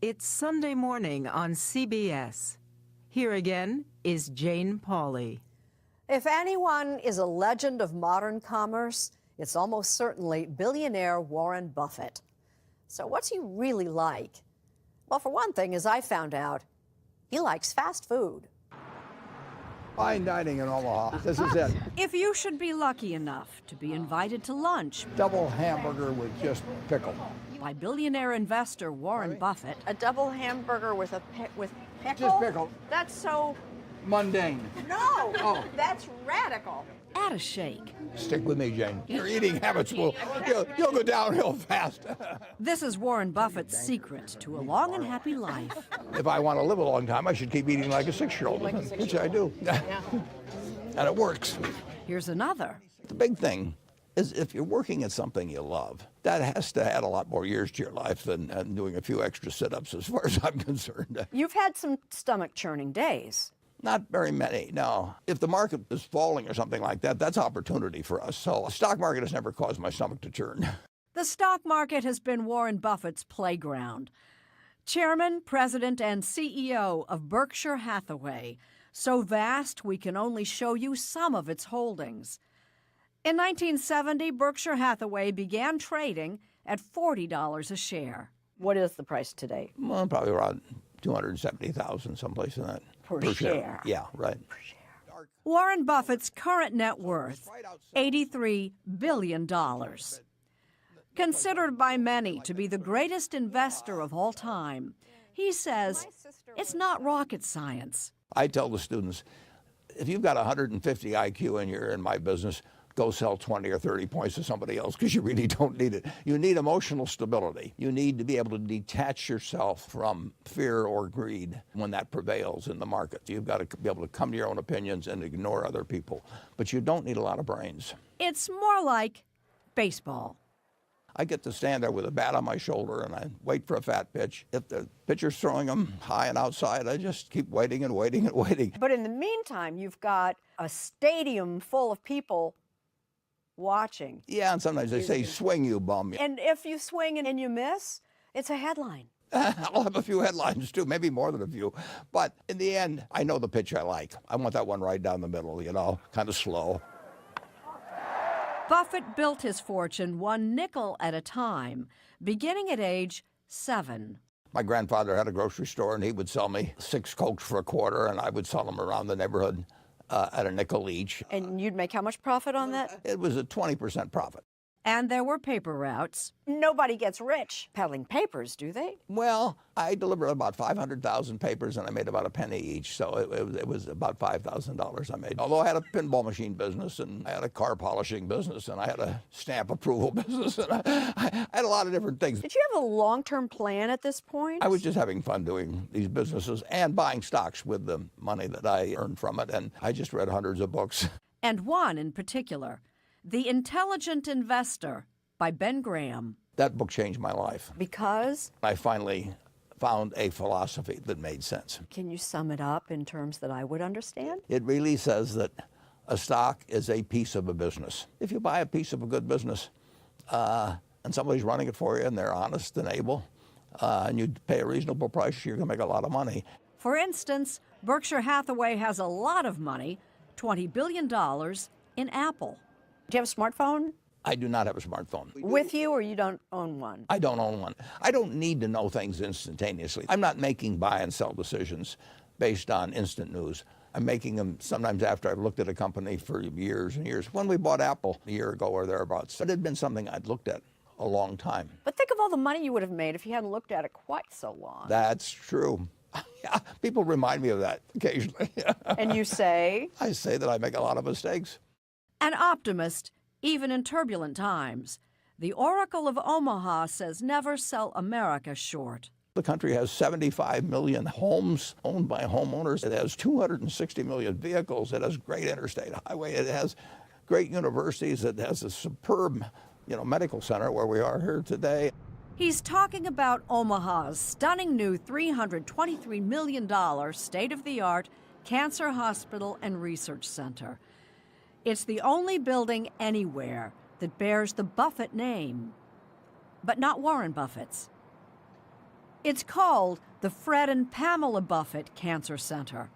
It's Sunday morning on CBS. Here again is Jane Pauley. If anyone is a legend of modern commerce, it's almost certainly billionaire Warren Buffett. So what's he really like? Well, for one thing, as I found out, he likes fast food. Fine dining in Omaha. This is it. If you should be lucky enough to be invited to lunch Double hamburger with just pickle. by billionaire investor Warren Buffett, A double hamburger with with pickle? Just pickle. That's so... Mundane. No! Oh. That's radical. at a shake. Stick with me, Jane. Your eating habits will, you'll go downhill fast. This is Warren Buffett's secret to a long and happy life. If I want to live a long time, I should keep eating like a 6-year-old, which I do. And it works. Here's another. The big thing is if you're working at something you love, that has to add a lot more years to your life than doing a few extra sit-ups as far as I'm concerned. You've had some stomach-churning days. Not very many, no. If the market is falling or something like that, that's opportunity for us. So the stock market has never caused my stomach to churn. The stock market has been Warren Buffett's playground. Chairman, president, and CEO of Berkshire Hathaway, so vast we can only show you some of its holdings. In 1970, Berkshire Hathaway began trading at $40 a share. What is the price today? Well, probably around 270,000, someplace in that. Per share. Yeah, right. Warren Buffett's current net worth, $83 billion. Considered by many to be the greatest investor of all time, he says it's not rocket science. I tell the students, if you've got 150 IQ and you're in my business, go sell 20 or 30 points to somebody else because you really don't need it. You need emotional stability. You need to be able to detach yourself from fear or greed when that prevails in the market. You've got to be able to come to your own opinions and ignore other people. But you don't need a lot of brains. It's more like baseball. I get to stand there with a bat on my shoulder and I wait for a fat pitch. If the pitcher's throwing them high and outside, I just keep waiting and waiting and waiting. But in the meantime, you've got a stadium full of people watching. Yeah, and sometimes they say, swing, you bum. And if you swing and you miss, it's a headline. I'll have a few headlines too, maybe more than a few. But in the end, I know the pitch I like. I want that one right down the middle, you know, kind of slow. Buffett built his fortune one nickel at a time, beginning at age 7. My grandfather had a grocery store, and he would sell me 6 Cokes for a quarter, and I would sell them around the neighborhood at a nickel each. And you'd make how much profit on that? It was a 20% profit. And there were paper routes. Nobody gets rich peddling papers, do they? Well, I delivered about 500,000 papers, and I made about a penny each, so it was about $5,000 I made. Although I had a pinball machine business, and I had a car polishing business, and I had a stamp approval business, and I had a lot of different things. Did you have a long-term plan at this point? I was just having fun doing these businesses and buying stocks with the money that I earned from it, and I just read hundreds of books. And one in particular, The Intelligent Investor by Ben Graham. That book changed my life. Because? I finally found a philosophy that made sense. Can you sum it up in terms that I would understand? It really says that a stock is a piece of a business. If you buy a piece of a good business and somebody's running it for you and they're honest and able, and you pay a reasonable price, you're going to make a lot of money. For instance, Berkshire Hathaway has a lot of money, $20 billion, in Apple. Do you have a smartphone? I do not have a smartphone. With you, or you don't own one? I don't own one. I don't need to know things instantaneously. I'm not making buy and sell decisions based on instant news. I'm making them sometimes after I've looked at a company for years and years. When we bought Apple a year ago or thereabouts, it had been something I'd looked at a long time. But think of all the money you would have made if you hadn't looked at it quite so long. That's true. Yeah, people remind me of that occasionally. And you say? I say that I make a lot of mistakes. An optimist, even in turbulent times. The Oracle of Omaha says never sell America short. The country has 75 million homes owned by homeowners. It has 260 million vehicles. It has great interstate highway. It has great universities. It has a superb, medical center where we are here today. He's talking about Omaha's stunning new $323 million state-of-the-art cancer hospital and research center. It's the only building anywhere that bears the Buffett name, but not Warren Buffett's. It's called the Fred and Pamela Buffett Cancer Center.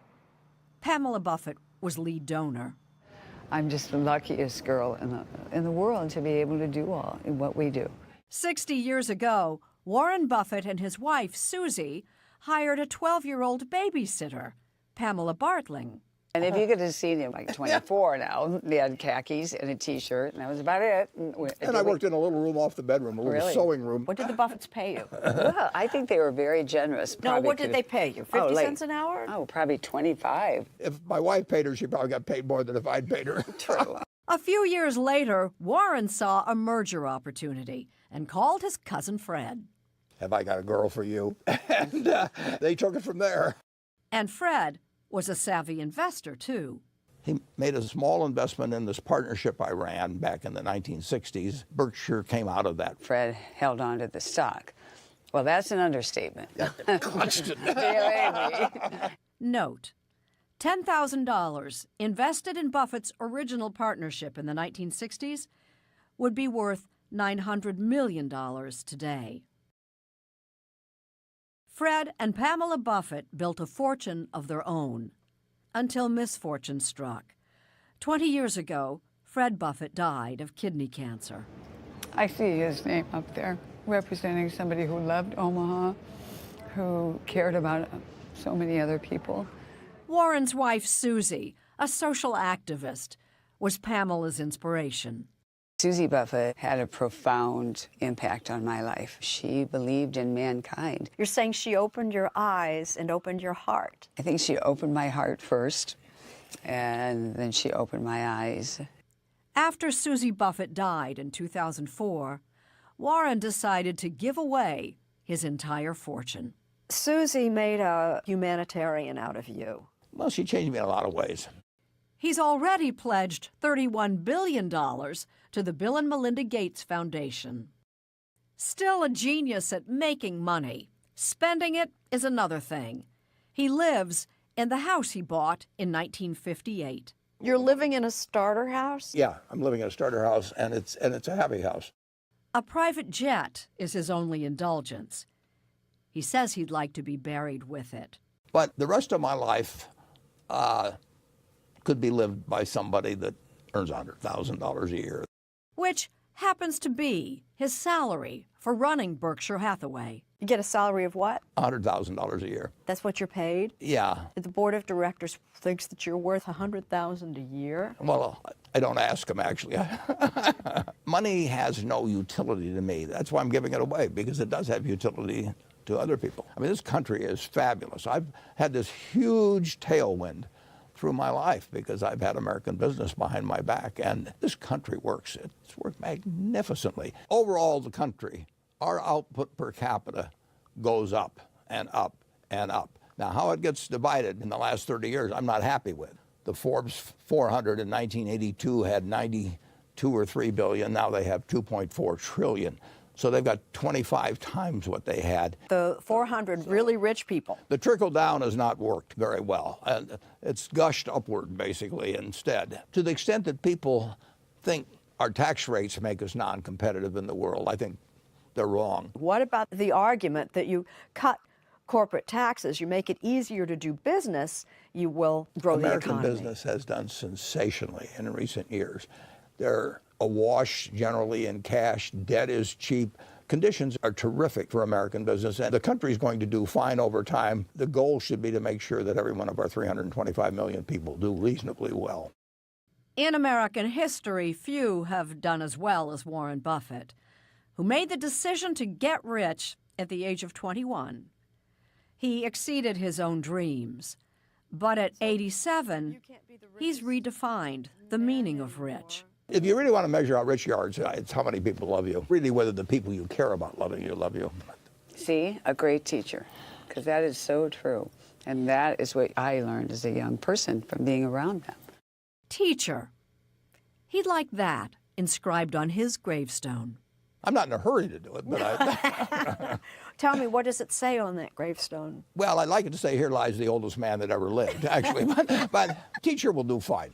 Pamela Buffett was lead donor. I'm just the luckiest girl in the world to be able to do all what we do. 60 years ago, Warren Buffett and his wife, Susie, hired a 12-year-old babysitter, Pamela Bartling. And if you could have seen him, like 24 now, they had khakis and a T-shirt, and that was about it. And I worked in a little room off the bedroom, a little Really? sewing room. What did the Buffetts pay you? Well, I think they were very generous. No, Probably what did could- they pay you? 50 like- cents an hour? Oh, probably 25. If my wife paid her, she probably got paid more than if I'd paid her. True. A few years later, Warren saw a merger opportunity and called his cousin Fred. Have I got a girl for you? And they took it from there. And Fred was a savvy investor, too. He made a small investment in this partnership I ran back in the 1960s. Berkshire came out of that. Fred held on to the stock. Well, that's an understatement. Constant. Believe me. Note, $10,000 invested in Buffett's original partnership in the 1960s would be worth $900 million today. Fred and Pamela Buffett built a fortune of their own until misfortune struck. 20 years ago, Fred Buffett died of kidney cancer. I see his name up there, representing somebody who loved Omaha, who cared about so many other people. Warren's wife, Susie, a social activist, was Pamela's inspiration. Susie Buffett had a profound impact on my life. She believed in mankind. You're saying she opened your eyes and opened your heart. I think she opened my heart first, and then she opened my eyes. After Susie Buffett died in 2004, Warren decided to give away his entire fortune. Susie made a humanitarian out of you. Well, she changed me in a lot of ways. He's already pledged $31 billion to the Bill and Melinda Gates Foundation. Still a genius at making money. Spending it is another thing. He lives in the house he bought in 1958. You're living in a starter house? Yeah, I'm living in a starter house, and it's a happy house. A private jet is his only indulgence. He says he'd like to be buried with it. But the rest of my life could be lived by somebody that earns $100,000 a year. Which happens to be his salary for running Berkshire Hathaway. You get a salary of what? $100,000 a year. That's what you're paid? Yeah. The board of directors thinks that you're worth $100,000 a year? Well, I don't ask them, actually. Money has no utility to me. That's why I'm giving it away, because it does have utility to other people. I mean, this country is fabulous. I've had this huge tailwind through my life because I've had American business behind my back, and this country works. It's worked magnificently. Overall, the country, our output per capita goes up and up and up. Now, how it gets divided in the last 30 years, I'm not happy with. The Forbes 400 in 1982 had 92 or 3 billion. Now they have 2.4 trillion. So they've got 25 times what they had. The 400 really rich people. The trickle down has not worked very well. And it's gushed upward, basically, instead. To the extent that people think our tax rates make us non-competitive in the world, I think they're wrong. What about the argument that you cut corporate taxes, you make it easier to do business, you will grow the economy? American business has done sensationally in recent years. They're awash generally in cash. Debt is cheap. Conditions are terrific for American business, and the country's going to do fine over time. The goal should be to make sure that every one of our 325 million people do reasonably well. In American history, few have done as well as Warren Buffett, who made the decision to get rich at the age of 21. He exceeded his own dreams, but at 87, he's redefined the meaning of rich. If you really want to measure how rich you are, it's how many people love you. Really, whether the people you care about loving you love you. See, a great teacher, because that is so true. And that is what I learned as a young person from being around them. Teacher. He'd like that inscribed on his gravestone. I'm not in a hurry to do it, but I... Tell me, what does it say on that gravestone? Well, I'd like it to say, here lies the oldest man that ever lived, actually. But teacher will do fine.